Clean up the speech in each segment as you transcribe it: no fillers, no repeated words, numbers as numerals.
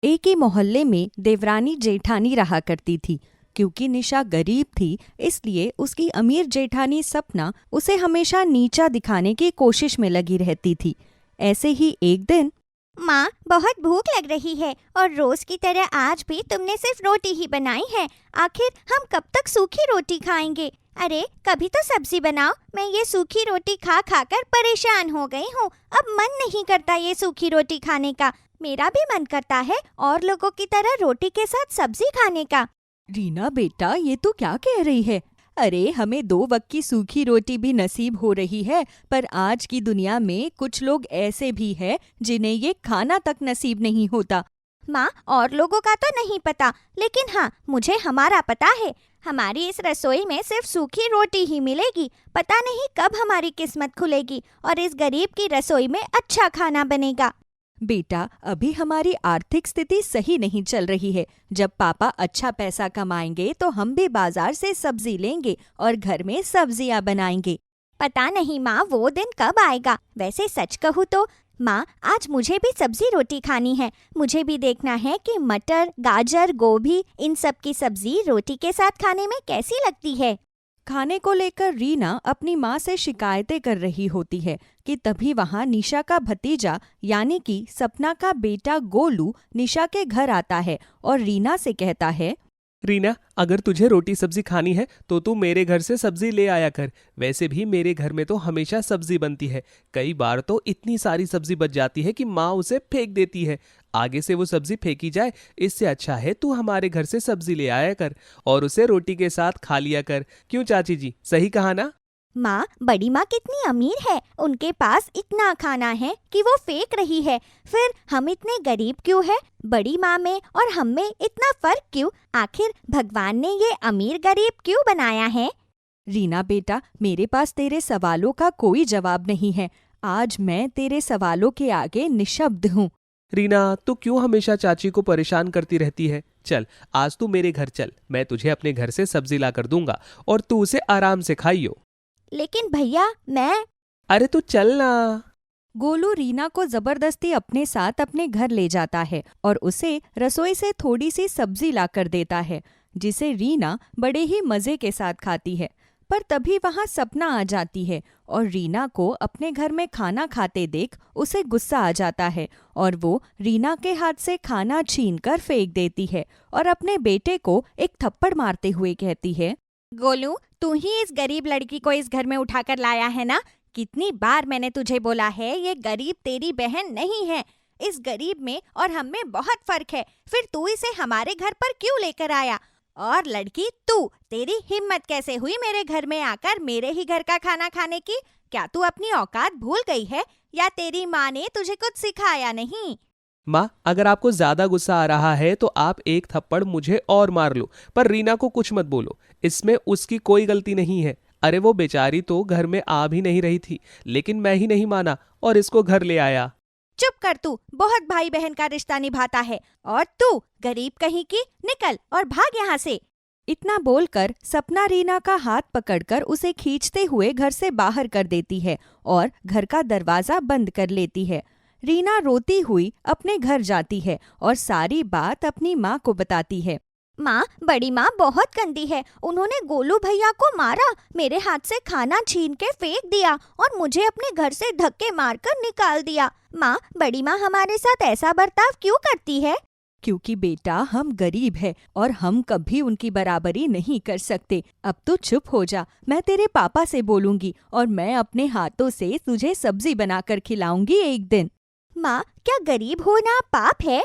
एक ही मोहल्ले में देवरानी जेठानी रहा करती थी। क्योंकि निशा गरीब थी, इसलिए उसकी अमीर जेठानी सपना उसे हमेशा नीचा दिखाने की कोशिश में लगी रहती थी। ऐसे ही एक दिन, माँ, बहुत भूख लग रही है और रोज की तरह आज भी तुमने सिर्फ रोटी ही बनाई है। आखिर हम कब तक सूखी रोटी खाएंगे? अरे कभी तो सब्जी बनाओ। मैं ये सूखी रोटी खा खा कर परेशान हो गई हूँ। अब मन नहीं करता ये सूखी रोटी खाने का। मेरा भी मन करता है और लोगों की तरह रोटी के साथ सब्जी खाने का। रीना बेटा, ये तू क्या कह रही है? अरे हमें 2 वक्त की सूखी रोटी भी नसीब हो रही है, पर आज की दुनिया में कुछ लोग ऐसे भी हैं जिन्हें ये खाना तक नसीब नहीं होता। माँ, और लोगों का तो नहीं पता, लेकिन हाँ, मुझे हमारा पता है। हमारी इस रसोई में सिर्फ सूखी रोटी ही मिलेगी। पता नहीं कब हमारी किस्मत खुलेगी और इस गरीब की रसोई में अच्छा खाना बनेगा। बेटा, अभी हमारी आर्थिक स्थिति सही नहीं चल रही है। जब पापा अच्छा पैसा कमाएंगे तो हम भी बाजार से सब्जी लेंगे और घर में सब्जियां बनाएंगे। पता नहीं माँ, वो दिन कब आएगा। वैसे सच कहूँ तो माँ, आज मुझे भी सब्जी रोटी खानी है। मुझे भी देखना है कि मटर, गाजर, गोभी, इन सब की सब्जी रोटी के साथ खाने में कैसी लगती है। खाने को लेकर रीना अपनी माँ से शिकायतें कर रही होती है कि तभी वहाँ निशा का भतीजा यानी कि सपना का बेटा गोलू निशा के घर आता है और रीना से कहता है, रीना, अगर तुझे रोटी सब्जी खानी है तो तू मेरे घर से सब्जी ले आया कर। वैसे भी मेरे घर में तो हमेशा सब्जी बनती है। कई बार तो इतनी सारी सब्जी बच जाती है कि माँ उसे फेंक देती है। आगे से वो सब्जी फेंकी जाए, इससे अच्छा है तू हमारे घर से सब्जी ले आया कर और उसे रोटी के साथ खा लिया कर। क्यों चाची जी, सही कहा ना? माँ, बड़ी माँ कितनी अमीर है। उनके पास इतना खाना है कि वो फेंक रही है। फिर हम इतने गरीब क्यों है? बड़ी माँ में और हम में इतना फर्क क्यों? आखिर भगवान ने ये अमीर गरीब क्यों बनाया है? रीना बेटा, मेरे पास तेरे सवालों का कोई जवाब नहीं है। आज मैं तेरे सवालों के आगे निशब्द हूँ। रीना, तू क्यों हमेशा चाची को परेशान करती रहती है? चल, आज तू मेरे घर चल। मैं तुझे अपने घर से सब्जी ला कर दूंगा और तू उसे आराम से खाइयो। लेकिन भैया, मैं... अरे तू चल ना। गोलू रीना को जबरदस्ती अपने साथ अपने घर ले जाता है और उसे रसोई से थोड़ी सी सब्जी लाकर देता है, जिसे रीना बड़े ही मजे के साथ खाती है। पर तभी वहाँ सपना आ जाती है और रीना को अपने घर में खाना खाते देख उसे गुस्सा आ जाता है और वो रीना के हाथ से खाना छीनकर फेंक देती है और अपने बेटे को एक थप्पड़ मारते हुए कहती है, गोलू, तू ही इस गरीब लड़की को इस घर में उठाकर लाया है ना? कितनी बार मैंने तुझे बोला है, ये गरीब तेरी बहन नहीं है। इस गरीब में और हम में बहुत फर्क है। फिर तू इसे हमारे घर पर क्यों लेकर आया? और लड़की तू, तेरी हिम्मत कैसे हुई मेरे घर में आकर मेरे ही घर का खाना खाने की? क्या तू अपनी औकात भूल गई है या तेरी माँ ने तुझे कुछ सिखाया नहीं? माँ, अगर आपको ज्यादा गुस्सा आ रहा है तो आप एक थप्पड़ मुझे और मार लो, पर रीना को कुछ मत बोलो। इसमें उसकी कोई गलती नहीं है। अरे वो बेचारी तो घर में आ भी नहीं रही थी, लेकिन मैं ही नहीं माना और इसको घर ले आया। चुप कर तू, बहुत भाई बहन का रिश्ता निभाता है। और तू गरीब कहीं की, निकल और भाग यहाँ से। इतना बोलकर सपना रीना का हाथ पकड़कर उसे खींचते हुए घर से बाहर कर देती है और घर का दरवाजा बंद कर लेती है। रीना रोती हुई अपने घर जाती है और सारी बात अपनी माँ को बताती है। माँ, बड़ी माँ बहुत गंदी है। उन्होंने गोलू भैया को मारा, मेरे हाथ से खाना छीन के फेंक दिया और मुझे अपने घर से धक्के मारकर निकाल दिया। माँ, बड़ी माँ हमारे साथ ऐसा बर्ताव क्यों करती है? क्योंकि बेटा, हम गरीब हैं और हम कभी उनकी बराबरी नहीं कर सकते। अब तो चुप हो जा, मैं तेरे पापा से बोलूंगी और मैं अपने हाथों से तुझे सब्जी बनाकर खिलाऊंगी एक दिन। माँ, क्या गरीब होना पाप है?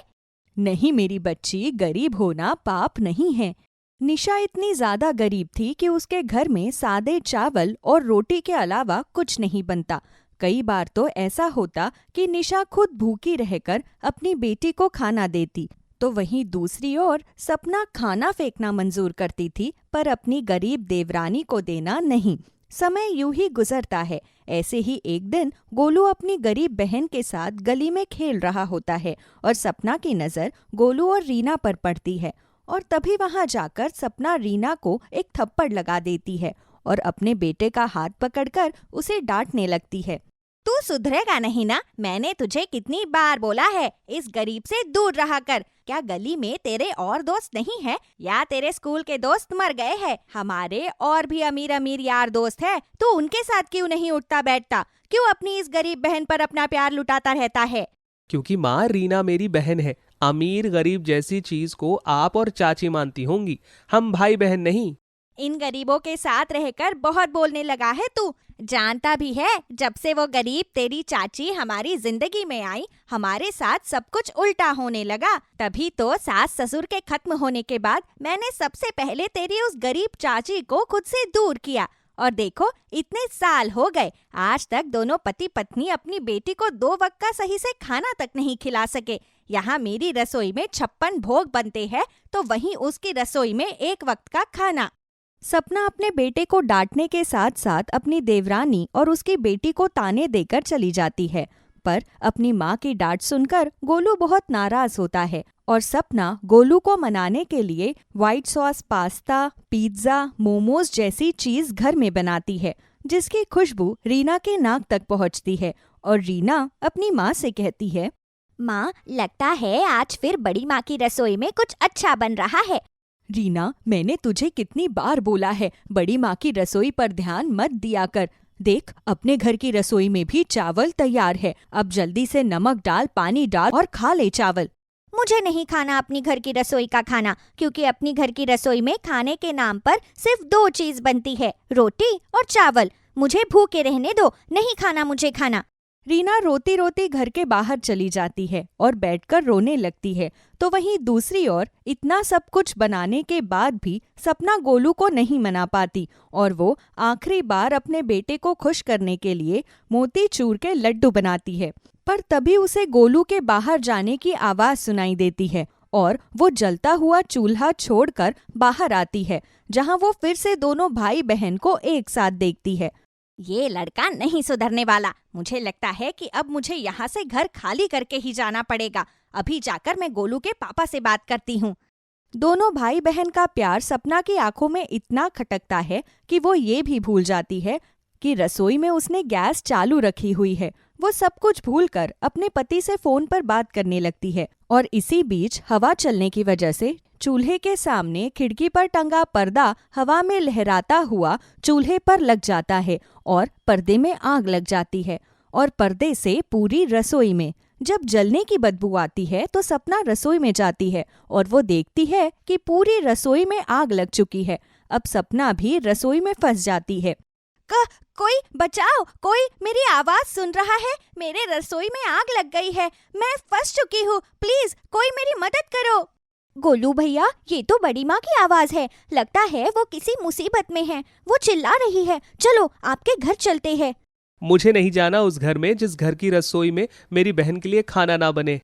नहीं मेरी बच्ची, गरीब होना पाप नहीं है। निशा इतनी ज्यादा गरीब थी कि उसके घर में सादे चावल और रोटी के अलावा कुछ नहीं बनता। कई बार तो ऐसा होता कि निशा खुद भूखी रहकर अपनी बेटी को खाना देती, तो वहीं दूसरी ओर सपना खाना फेंकना मंजूर करती थी, पर अपनी गरीब देवरानी को देना नहीं। समय यूं ही गुजरता है। ऐसे ही एक दिन गोलू अपनी गरीब बहन के साथ गली में खेल रहा होता है और सपना की नज़र गोलू और रीना पर पड़ती है और तभी वहां जाकर सपना रीना को एक थप्पड़ लगा देती है और अपने बेटे का हाथ पकड़कर उसे डांटने लगती है। तू सुधरेगा नहीं ना? मैंने तुझे कितनी बार बोला है इस गरीब से दूर रहा कर। क्या गली में तेरे और दोस्त नहीं है या तेरे स्कूल के दोस्त मर गए हैं? हमारे और भी अमीर अमीर यार दोस्त है, तू उनके साथ क्यों नहीं उठता बैठता? क्यों अपनी इस गरीब बहन पर अपना प्यार लुटाता रहता है? क्योंकि माँ, रीना मेरी बहन है। अमीर गरीब जैसी चीज को आप और चाची मानती होंगी, हम भाई बहन नहीं। इन गरीबों के साथ रहकर बहुत बोलने लगा है तू। जानता भी है जब से वो गरीब तेरी चाची हमारी जिंदगी में आई, हमारे साथ सब कुछ उल्टा होने लगा। तभी तो सास ससुर के खत्म होने के बाद मैंने सबसे पहले तेरी उस गरीब चाची को खुद से दूर किया। और देखो इतने साल हो गए, आज तक दोनों पति पत्नी अपनी बेटी को 2 वक्त का सही से खाना तक नहीं खिला सके। यहाँ मेरी रसोई में 56 भोग बनते हैं तो वहीं उसकी रसोई में 1 वक्त का खाना। सपना अपने बेटे को डांटने के साथ साथ अपनी देवरानी और उसकी बेटी को ताने देकर चली जाती है। पर अपनी माँ की डांट सुनकर गोलू बहुत नाराज होता है और सपना गोलू को मनाने के लिए white sauce pasta, pizza, momos जैसी चीज घर में बनाती है, जिसकी खुशबू रीना के नाक तक पहुँचती है। और रीना अपनी माँ से कहती है, माँ, लगता है आज फिर बड़ी माँ की रसोई में कुछ अच्छा बन रहा है। रीना, मैंने तुझे कितनी बार बोला है बड़ी माँ की रसोई पर ध्यान मत दिया कर। देख, अपने घर की रसोई में भी चावल तैयार है। अब जल्दी से नमक डाल, पानी डाल और खा ले चावल। मुझे नहीं खाना अपनी घर की रसोई का खाना, क्योंकि अपनी घर की रसोई में खाने के नाम पर सिर्फ 2 चीज बनती है, रोटी और चावल। मुझे भूखे रहने दो, नहीं खाना मुझे खाना। रीना रोती रोती घर के बाहर चली जाती है और बैठकर रोने लगती है। तो वहीं दूसरी ओर इतना सब कुछ बनाने के बाद भी सपना गोलू को नहीं मना पाती और वो आखिरी बार अपने बेटे को खुश करने के लिए मोतीचूर के लड्डू बनाती है। पर तभी उसे गोलू के बाहर जाने की आवाज सुनाई देती है और वो जलता हुआ चूल्हा छोड़कर बाहर आती है, जहां वो फिर से दोनों भाई बहन को एक साथ देखती है। ये लड़का नहीं सुधरने वाला। मुझे लगता है कि अब मुझे यहाँ से घर खाली करके ही जाना पड़ेगा। अभी जाकर मैं गोलू के पापा से बात करती हूँ। दोनों भाई बहन का प्यार सपना की आंखों में इतना खटकता है कि वो ये भी भूल जाती है कि रसोई में उसने गैस चालू रखी हुई है। वो सब कुछ भूलकर अपने पति से फोन पर बात करने लगती है और इसी बीच हवा चलने की वजह से चूल्हे के सामने खिड़की पर टंगा पर्दा हवा में लहराता हुआ चूल्हे पर लग जाता है और पर्दे में आग लग जाती है और पर्दे से पूरी रसोई में। जब जलने की बदबू आती है तो सपना रसोई में जाती है और वो देखती है कि पूरी रसोई में आग लग चुकी है। अब सपना भी रसोई में फंस जाती है। कोई बचाओ, कोई मेरी आवाज सुन रहा है? मेरे रसोई में आग लग गई है, मैं फंस चुकी हूँ, प्लीज कोई मेरी मदद करो। गोलू भैया, ये तो बड़ी माँ की आवाज है। लगता है वो किसी मुसीबत में है, वो चिल्ला रही है। चलो आपके घर चलते हैं। मुझे नहीं जाना उस घर में जिस घर की रसोई में मेरी बहन के लिए खाना ना बने।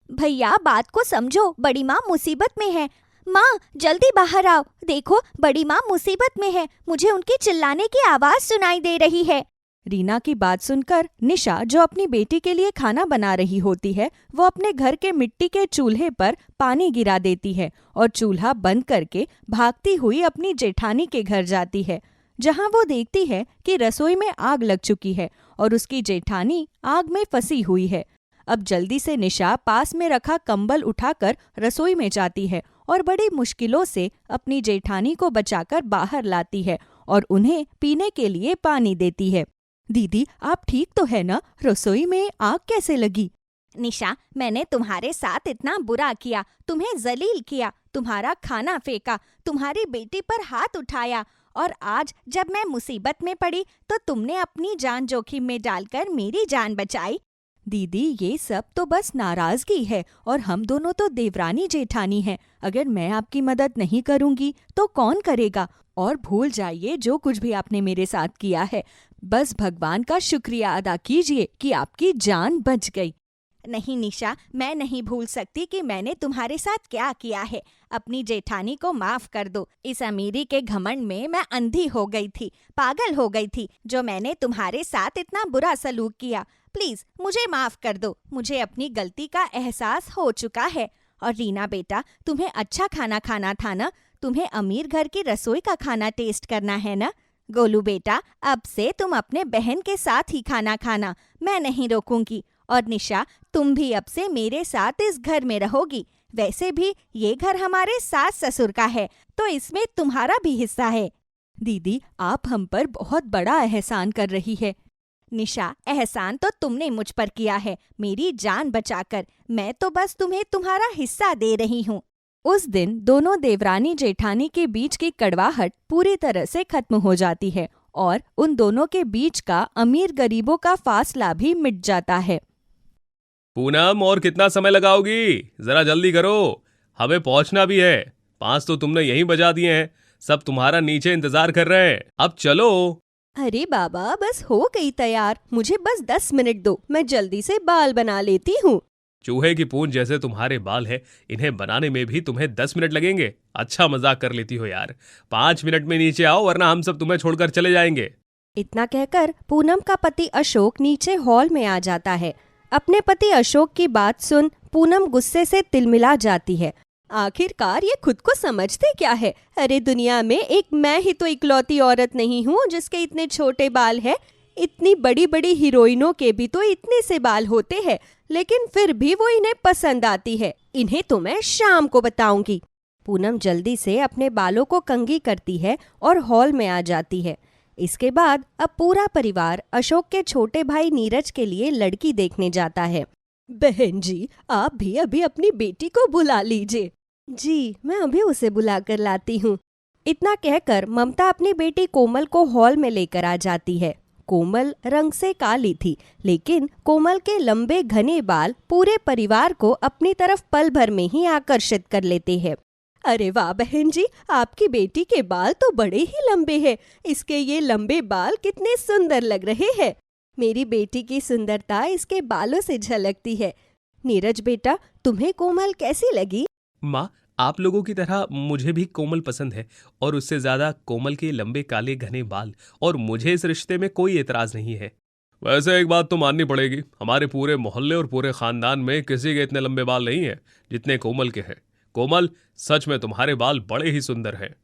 भैया, बात को समझो, बड़ी माँ मुसीबत में है। माँ, जल्दी बाहर आओ, देखो बड़ी माँ मुसीबत में है, मुझे उनकी चिल्लाने की आवाज सुनाई दे रही है। रीना की बात सुनकर निशा, जो अपनी बेटी के लिए खाना बना रही होती है, वो अपने घर के मिट्टी के चूल्हे पर पानी गिरा देती है और चूल्हा बंद करके भागती हुई अपनी जेठानी के घर जाती है, जहां वो देखती है कि रसोई में आग लग चुकी है और उसकी जेठानी आग में फंसी हुई है। अब जल्दी से निशा पास में रखा कंबल उठाकर रसोई में जाती है और बड़ी मुश्किलों से अपनी जेठानी को बचाकर बाहर लाती है और उन्हें पीने के लिए पानी देती है। दीदी, आप ठीक तो है ना? रसोई में आग कैसे लगी? निशा, मैंने तुम्हारे साथ इतना बुरा किया, तुम्हें जलील किया, तुम्हारा खाना फेंका, तुम्हारी बेटी पर हाथ उठाया और आज जब मैं मुसीबत में पड़ी तो तुमने अपनी जान जोखिम में डालकर मेरी जान बचाई। दीदी, ये सब तो बस नाराजगी है और हम दोनों तो देवरानी जेठानी हैं। अगर मैं आपकी मदद नहीं करूंगी तो कौन करेगा? और भूल जाइए जो कुछ भी आपने मेरे साथ किया है। बस भगवान का शुक्रिया अदा कीजिए कि आपकी जान बच गई। नहीं निशा, मैं नहीं भूल सकती कि मैंने तुम्हारे साथ क्या किया है। अपनी जेठानी को माफ कर दो। इस अमीरी के घमंड में मैं अंधी हो गई थी, पागल हो गई थी, जो मैंने तुम्हारे साथ इतना बुरा सलूक किया। प्लीज मुझे माफ कर दो, मुझे अपनी गलती का एहसास हो चुका है। और रीना बेटा, तुम्हें अच्छा खाना खाना था ना? तुम्हें अमीर घर की रसोई का खाना टेस्ट करना है ना? गोलू बेटा, अब से तुम अपने बहन के साथ ही खाना खाना, मैं नहीं रोकूंगी। और निशा, तुम भी अब से मेरे साथ इस घर में रहोगी। वैसे भी ये घर हमारे सास ससुर का है, तो इसमें तुम्हारा भी हिस्सा है। दीदी, आप हम पर बहुत बड़ा एहसान कर रही है। निशा, एहसान तो तुमने मुझ पर किया है, मेरी जान बचाकर। मैं तो बस तुम्हें तुम्हारा हिस्सा दे रही हूँ। उस दिन दोनों देवरानी जेठानी के बीच की कड़वाहट पूरी तरह से खत्म हो जाती है और उन दोनों के बीच का अमीर गरीबों का फासला भी मिट जाता है। पूनम, और कितना समय लगाओगी? जरा जल्दी करो, हमें पहुंचना भी है। 5 तो तुमने यहीं बजा दिए हैं, सब तुम्हारा नीचे इंतजार कर रहे हैं। अब चलो। अरे बाबा, बस हो गई तैयार, मुझे बस 10 मिनट दो, मैं जल्दी से बाल बना लेती हूँ। चूहे की पूंछ जैसे तुम्हारे बाल है, इन्हें बनाने में भी तुम्हें 10 मिनट लगेंगे? अच्छा मजाक कर लेती हो यार। 5 मिनट में नीचे आओ, वरना हम सब तुम्हें छोड़कर चले जाएंगे। इतना कहकर पूनम का पति अशोक नीचे हॉल में आ जाता है। अपने पति अशोक की बात सुन पूनम गुस्से से तिलमिला जाती है। आखिरकार ये खुद को समझते क्या है? अरे दुनिया में एक मैं ही तो इकलौती औरत नहीं हूँ जिसके इतने छोटे बाल हैं। इतनी बड़ी बड़ी हीरोइनों के भी तो इतने से बाल होते हैं, लेकिन फिर भी वो इन्हें पसंद आती है। इन्हें तो मैं शाम को बताऊंगी। पूनम जल्दी से अपने बालों को कंघी करती है और हॉल में आ जाती है। इसके बाद अब पूरा परिवार अशोक के छोटे भाई नीरज के लिए लड़की देखने जाता है। बहन जी, आप भी अभी अपनी बेटी को बुला लीजिए। जी, मैं अभी उसे बुलाकर लाती हूँ। इतना कहकर ममता अपनी बेटी कोमल को हॉल में लेकर आ जाती है। कोमल रंग से काली थी, लेकिन कोमल के लंबे घने बाल पूरे परिवार को अपनी तरफ पल भर में ही आकर्षित कर लेते हैं। अरे वाह बहन जी, आपकी बेटी के बाल तो बड़े ही लंबे हैं। इसके ये लंबे बाल कितने सुंदर लग रहे हैं। मेरी बेटी की सुंदरता इसके बालों से झलकती है। नीरज बेटा, तुम्हें कोमल कैसी लगी? माँ, आप लोगों की तरह मुझे भी कोमल पसंद है, और उससे ज्यादा कोमल के लंबे काले घने बाल, और मुझे इस रिश्ते में कोई एतराज नहीं है। वैसे एक बात तो माननी पड़ेगी, हमारे पूरे मोहल्ले और पूरे खानदान में किसी के इतने लंबे बाल नहीं है जितने कोमल के हैं। कोमल, सच में तुम्हारे बाल बड़े ही सुंदर हैं।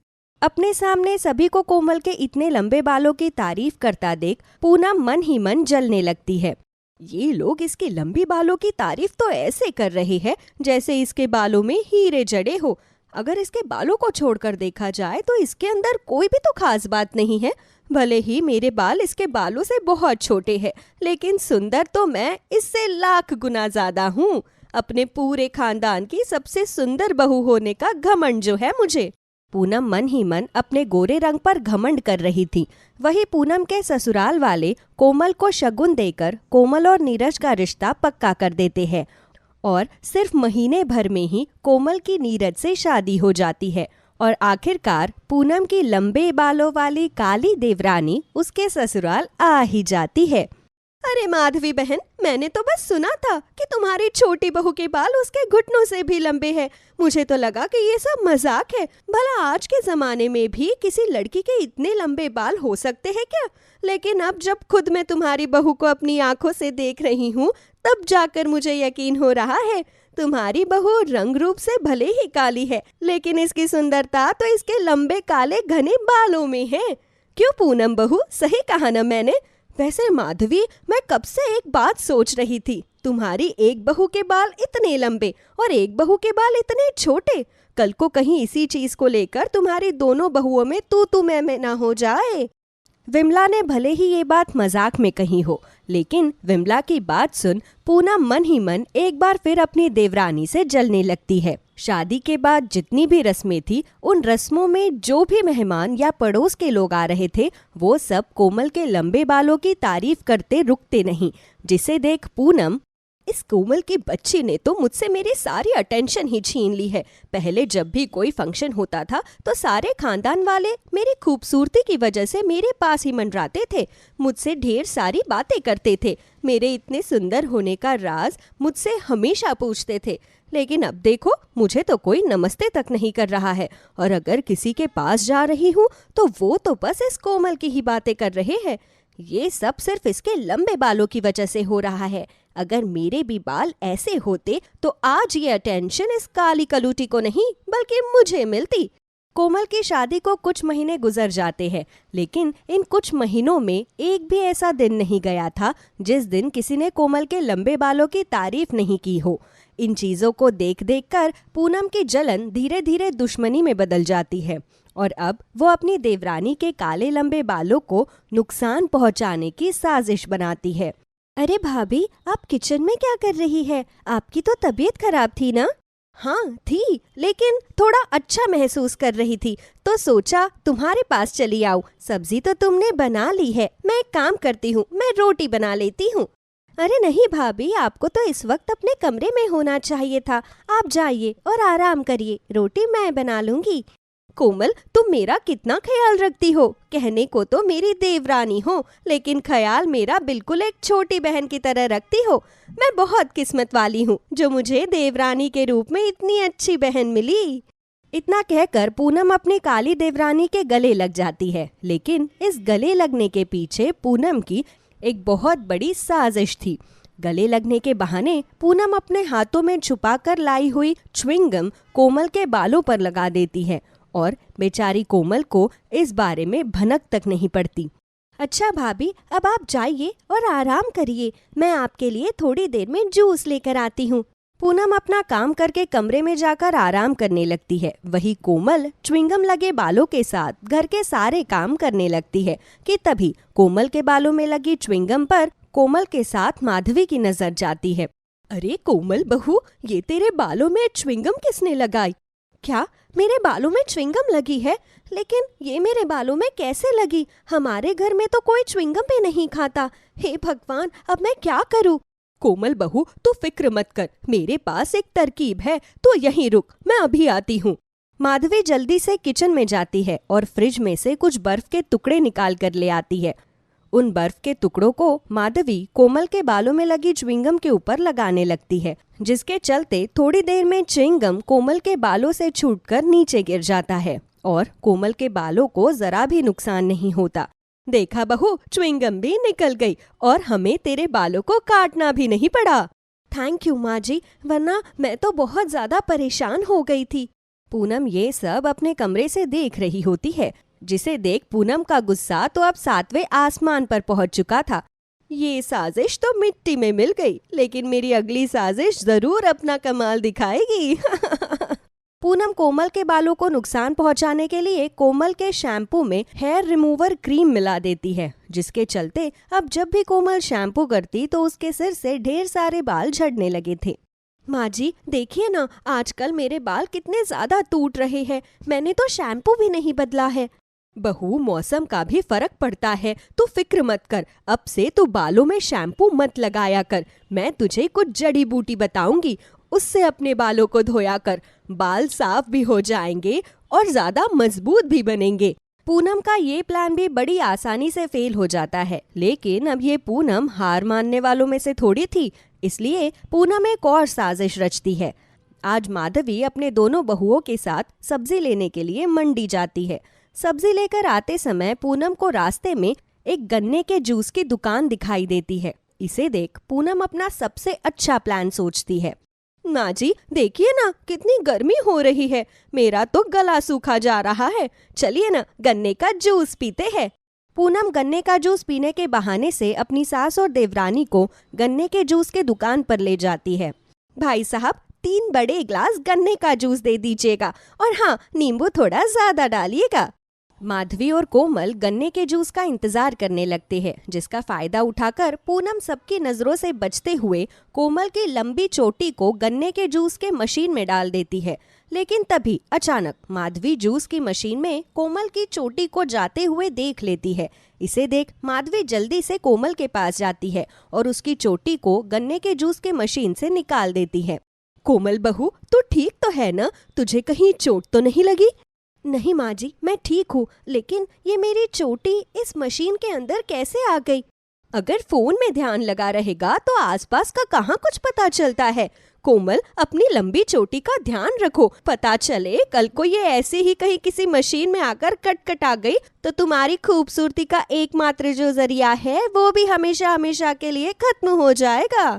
अपने सामने सभी को कोमल के इतने लंबे बालों की तारीफ करता देख पूनम मन ही मन जलने लगती है। ये लोग इसके लंबी बालों की तारीफ तो ऐसे कर रहे हैं जैसे इसके बालों में हीरे जड़े हो। अगर इसके बालों को छोड़कर देखा जाए तो इसके अंदर कोई भी तो खास बात नहीं है। भले ही मेरे बाल इसके बालों से बहुत छोटे हैं, लेकिन सुंदर तो मैं इससे लाख गुना ज्यादा हूँ। अपने पूरे खानदान की सबसे सुंदर बहू होने का घमंड जो है मुझे। पूनम मन ही मन अपने गोरे रंग पर घमंड कर रही थी। वही पूनम के ससुराल वाले कोमल को शगुन देकर कोमल और नीरज का रिश्ता पक्का कर देते हैं और सिर्फ महीने भर में ही कोमल की नीरज से शादी हो जाती है और आखिरकार पूनम की लंबे बालों वाली काली देवरानी उसके ससुराल आ ही जाती है। अरे माधवी बहन, मैंने तो बस सुना था कि तुम्हारी छोटी बहू के बाल उसके घुटनों से भी लंबे हैं। मुझे तो लगा कि ये सब मजाक है। भला आज के जमाने में भी किसी लड़की के इतने लंबे बाल हो सकते हैं क्या? लेकिन अब जब खुद मैं तुम्हारी बहू को अपनी आंखों से देख रही हूँ, तब जाकर मुझे यकीन हो रहा है। तुम्हारी बहू रंग रूप से भले ही काली है, लेकिन इसकी सुंदरता तो इसके लंबे काले घने बालों में है। क्यों पूनम बहू, सही कहा ना मैंने? वैसे माधवी, मैं कब से एक बात सोच रही थी। तुम्हारी एक बहू के बाल इतने लंबे और एक बहू के बाल इतने छोटे। कल को कहीं इसी चीज को लेकर तुम्हारी दोनों बहुओं में तू मैं ना हो जाए। विमला ने भले ही ये बात मजाक में कही हो, लेकिन विमला की बात सुन पूनम मन ही मन एक बार फिर अपनी देवरानी से जलने लगती है। शादी के बाद जितनी भी रस्में थी, उन रस्मों में जो भी मेहमान या पड़ोस के लोग आ रहे थे, वो सब कोमल के लंबे बालों की तारीफ करते रुकते नहीं। जिसे देख पूनम, इस कोमल की बच्ची ने तो मुझसे मेरी सारी अटेंशन ही छीन ली है। पहले जब भी कोई फंक्शन होता था तो सारे खानदान वाले मेरी खूबसूरती की वजह से मेरे पास ही मंडराते थे, मुझसे ढेर सारी बातें करते थे, मेरे इतने सुंदर होने का राज मुझसे हमेशा पूछते थे। लेकिन अब देखो, मुझे तो कोई नमस्ते तक नहीं कर रहा है, और अगर किसी के पास जा रही हूँ तो वो तो बस इस कोमल की ही बातें कर रहे हैं। ये सब सिर्फ इसके लंबे बालों की वजह से हो रहा है। अगर मेरे भी बाल ऐसे होते तो आज ये अटेंशन इस काली कलूटी को नहीं बल्कि मुझे मिलती। कोमल की शादी को कुछ महीने गुजर जाते हैं, लेकिन इन कुछ महीनों में एक भी ऐसा दिन नहीं गया था जिस दिन किसी ने कोमल के लंबे बालों की तारीफ नहीं की हो। इन चीजों को देख देख कर पूनम की जलन धीरे धीरे दुश्मनी में बदल जाती है और अब वो अपनी देवरानी के काले लंबे बालों को नुकसान पहुंचाने की साजिश बनाती है। अरे भाभी, आप किचन में क्या कर रही है? आपकी तो तबीयत खराब थी ना? हाँ थी, लेकिन थोड़ा अच्छा महसूस कर रही थी तो सोचा तुम्हारे पास चली आऊं। सब्जी तो तुमने बना ली है, मैं एक काम करती हूँ, मैं रोटी बना लेती हूँ। अरे नहीं भाभी, आपको तो इस वक्त अपने कमरे में होना चाहिए था। आप जाइए और आराम करिए, रोटी मैं बना लूंगी। कोमल, तुम मेरा कितना ख्याल रखती हो। कहने को तो मेरी देवरानी हो, लेकिन ख्याल मेरा बिल्कुल एक छोटी बहन की तरह रखती हो। मैं बहुत किस्मत वाली हूँ जो मुझे देवरानी के रूप में इतनी अच्छी बहन मिली। इतना कहकर पूनम अपनी काली देवरानी के गले लग जाती है, लेकिन इस गले लगने के पीछे पूनम की एक बहुत बड़ी साजिश थी। गले लगने के बहाने पूनम अपने हाथों में छुपाकर लाई हुई च्युइंगम कोमल के बालों पर लगा देती है और बेचारी कोमल को इस बारे में भनक तक नहीं पड़ती। अच्छा भाभी, अब आप जाइए और आराम करिए, मैं आपके लिए थोड़ी देर में जूस लेकर आती हूँ। पूनम अपना काम करके कमरे में जाकर आराम करने लगती है। वही कोमल च्युइंगम लगे बालों के साथ घर के सारे काम करने लगती है कि तभी कोमल के बालों में लगी च्युइंगम पर कोमल के साथ माधवी की नजर जाती है। अरे कोमल बहू, ये तेरे बालों में च्युइंगम किसने लगाई? क्या मेरे बालों में च्युइंगम लगी है? लेकिन ये मेरे बालों में कैसे लगी? हमारे घर में तो कोई च्युइंगम भी नहीं खाता। हे भगवान, अब मैं क्या करूं? कोमल बहू, तू फिक्र मत कर, मेरे पास एक तरकीब है, तो यहीं रुक, मैं अभी आती हूँ। माधवी जल्दी से किचन में जाती है और फ्रिज में से कुछ बर्फ के टुकड़े निकाल कर ले आती है। उन बर्फ के टुकड़ों को माधवी कोमल के बालों में लगी च्युइंगम के ऊपर लगाने लगती है, जिसके चलते थोड़ी देर में च्युइंगम कोमल के बालों से छूटकर नीचे गिर जाता है और कोमल के बालों को जरा भी नुकसान नहीं होता। देखा बहू, च्युइंगम भी निकल गई और हमें तेरे बालों को काटना भी नहीं पड़ा। थैंक यू माँ जी, वरना मैं तो बहुत ज्यादा परेशान हो गई थी। पूनम ये सब अपने कमरे से देख रही होती है, जिसे देख पूनम का गुस्सा तो अब 7वें आसमान पर पहुंच चुका था। ये साजिश तो मिट्टी में मिल गई, लेकिन मेरी अगली साजिश जरूर अपना कमाल दिखाएगी। पूनम कोमल के बालों को नुकसान पहुंचाने के लिए कोमल के शैम्पू में हेयर रिमूवर क्रीम मिला देती है, जिसके चलते अब जब भी कोमल शैम्पू करती तो उसके सिर से ढेर सारे बाल झड़ने लगे थे। माँ जी देखिए ना, आजकल मेरे बाल कितने ज्यादा टूट रहे हैं, मैंने तो शैम्पू भी नहीं बदला है। बहू, मौसम का भी फर्क पड़ता है, तू फिक्र मत कर, अब से तू बालों में शैम्पू मत लगाया कर। मैं तुझे कुछ जड़ी बूटी बताऊंगी, उससे अपने बालों को धोया कर, बाल साफ भी हो जाएंगे और ज्यादा मजबूत भी बनेंगे। पूनम का ये प्लान भी बड़ी आसानी से फेल हो जाता है, लेकिन अब ये पूनम हार मानने वालों में से थोड़ी थी, इसलिए पूनम एक और साजिश रचती है। आज माधवी अपने दोनों बहुओं के साथ सब्जी लेने के लिए मंडी जाती है। सब्जी लेकर आते समय पूनम को रास्ते में एक गन्ने के जूस की दुकान दिखाई देती है। इसे देख पूनम अपना सबसे अच्छा प्लान सोचती है। माँ जी देखिए ना, कितनी गर्मी हो रही है, मेरा तो गला सूखा जा रहा है, चलिए ना गन्ने का जूस पीते हैं। पूनम गन्ने का जूस पीने के बहाने से अपनी सास और देवरानी को गन्ने के जूस के दुकान पर ले जाती है। भाई साहब, 3 बड़े ग्लास गन्ने का जूस दे दीजिएगा, और हाँ, नींबू थोड़ा ज्यादा डालिएगा। माधवी और कोमल गन्ने के जूस का इंतजार करने लगते हैं, जिसका फायदा उठाकर पूनम सबकी नजरों से बचते हुए कोमल की लंबी चोटी को गन्ने के जूस के मशीन में डाल देती है। लेकिन तभी अचानक माधवी जूस की मशीन में कोमल की चोटी को जाते हुए देख लेती है। इसे देख माधवी जल्दी से कोमल के पास जाती है और उसकी चोटी को गन्ने के जूस के मशीन से निकाल देती है। कोमल बहू, तू ठीक तो है ना? तुझे कहीं चोट तो नहीं लगी? नहीं माँ जी, मैं ठीक हूँ, लेकिन ये मेरी चोटी इस मशीन के अंदर कैसे आ गई? अगर फोन में ध्यान लगा रहेगा तो आसपास का कहाँ कुछ पता चलता है। कोमल, अपनी लंबी चोटी का ध्यान रखो, पता चले कल को ये ऐसे ही कहीं किसी मशीन में आकर कट आ गई तो तुम्हारी खूबसूरती का एकमात्र जो जरिया है वो भी हमेशा हमेशा के लिए खत्म हो जाएगा।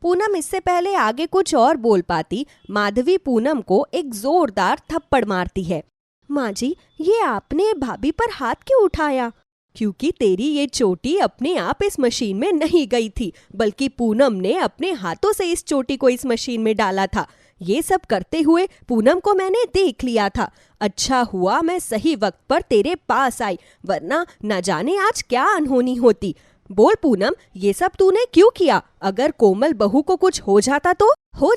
पूनम इससे पहले आगे कुछ और बोल पाती, माधवी पूनम को एक जोरदार थप्पड़ मारती है। माँ जी, ये आपने भाभी पर हाथ क्यों उठाया? क्योंकि तेरी ये चोटी अपने आप इस मशीन में नहीं गई थी, बल्कि पूनम ने अपने हाथों से इस चोटी को इस मशीन में डाला था। ये सब करते हुए पूनम को मैंने देख लिया था। अच्छा हुआ मैं सही वक्त पर तेरे पास आई, वरना न जाने आज क्या अनहोनी होती। बोल पूनम, ये सब तूने क्यों किया? अगर कोमल बहू को कुछ हो जाता तो हो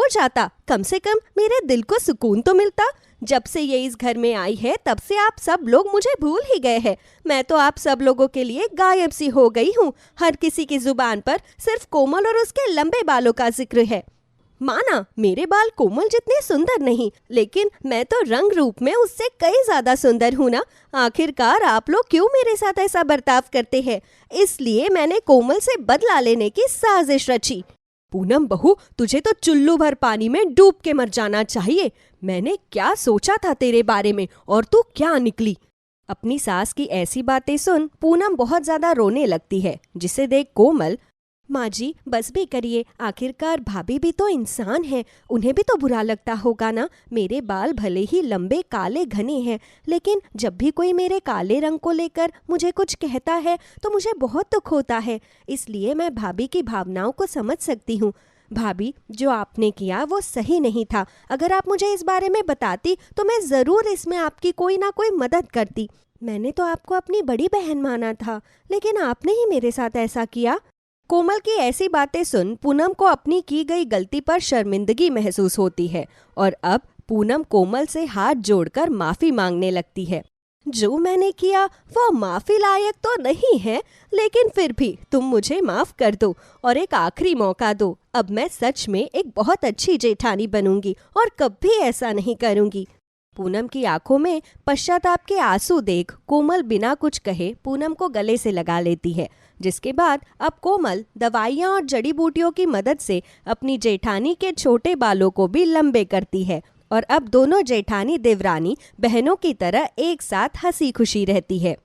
जाता, कम से कम मेरे दिल को सुकून तो मिलता। जब से ये इस घर में आई है तब से आप सब लोग मुझे भूल ही गए हैं। मैं तो आप सब लोगों के लिए गायब सी हो गई हूँ। हर किसी की जुबान पर सिर्फ कोमल और उसके लंबे बालों का जिक्र है। माना मेरे बाल कोमल जितने सुंदर नहीं, लेकिन मैं तो रंग रूप में उससे कई ज्यादा सुंदर हूँ ना। आखिरकार आप लोग क्यों मेरे साथ ऐसा बर्ताव करते हैं? इसलिए मैंने कोमल से बदला लेने की साजिश रची। पूनम बहू, तुझे तो चुल्लू भर पानी में डूब के मर जाना चाहिए। मैंने क्या सोचा था तेरे बारे में और तू क्या निकली। अपनी सास की ऐसी बातें सुन पूनम बहुत ज्यादा रोने लगती है, जिसे देख कोमल, माँ जी बस भी करिए, आखिरकार भाभी भी तो इंसान है, उन्हें भी तो बुरा लगता होगा ना। मेरे बाल भले ही लंबे काले घने हैं, लेकिन जब भी कोई मेरे काले रंग को लेकर मुझे कुछ कहता है तो मुझे बहुत दुख होता है। इसलिए मैं भाभी की भावनाओं को समझ सकती हूँ। भाभी, जो आपने किया वो सही नहीं था। अगर आप मुझे इस बारे में बताती तो मैं ज़रूर इसमें आपकी कोई ना कोई मदद करती। मैंने तो आपको अपनी बड़ी बहन माना था, लेकिन आपने ही मेरे साथ ऐसा किया। कोमल की ऐसी बातें सुन पूनम को अपनी की गई गलती पर शर्मिंदगी महसूस होती है और अब पूनम कोमल से हाथ जोड़कर माफी मांगने लगती है। जो मैंने किया वो माफी लायक तो नहीं है, लेकिन फिर भी तुम मुझे माफ कर दो और एक आखिरी मौका दो। अब मैं सच में एक बहुत अच्छी जेठानी बनूंगी और कभी ऐसा नहीं करूंगी। पूनम की आंखों में पश्चाताप के आंसू देख कोमल बिना कुछ कहे पूनम को गले से लगा लेती है, जिसके बाद अब कोमल दवाइयाँ और जड़ी बूटियों की मदद से अपनी जेठानी के छोटे बालों को भी लंबे करती है और अब दोनों जेठानी देवरानी बहनों की तरह एक साथ हंसी खुशी रहती है।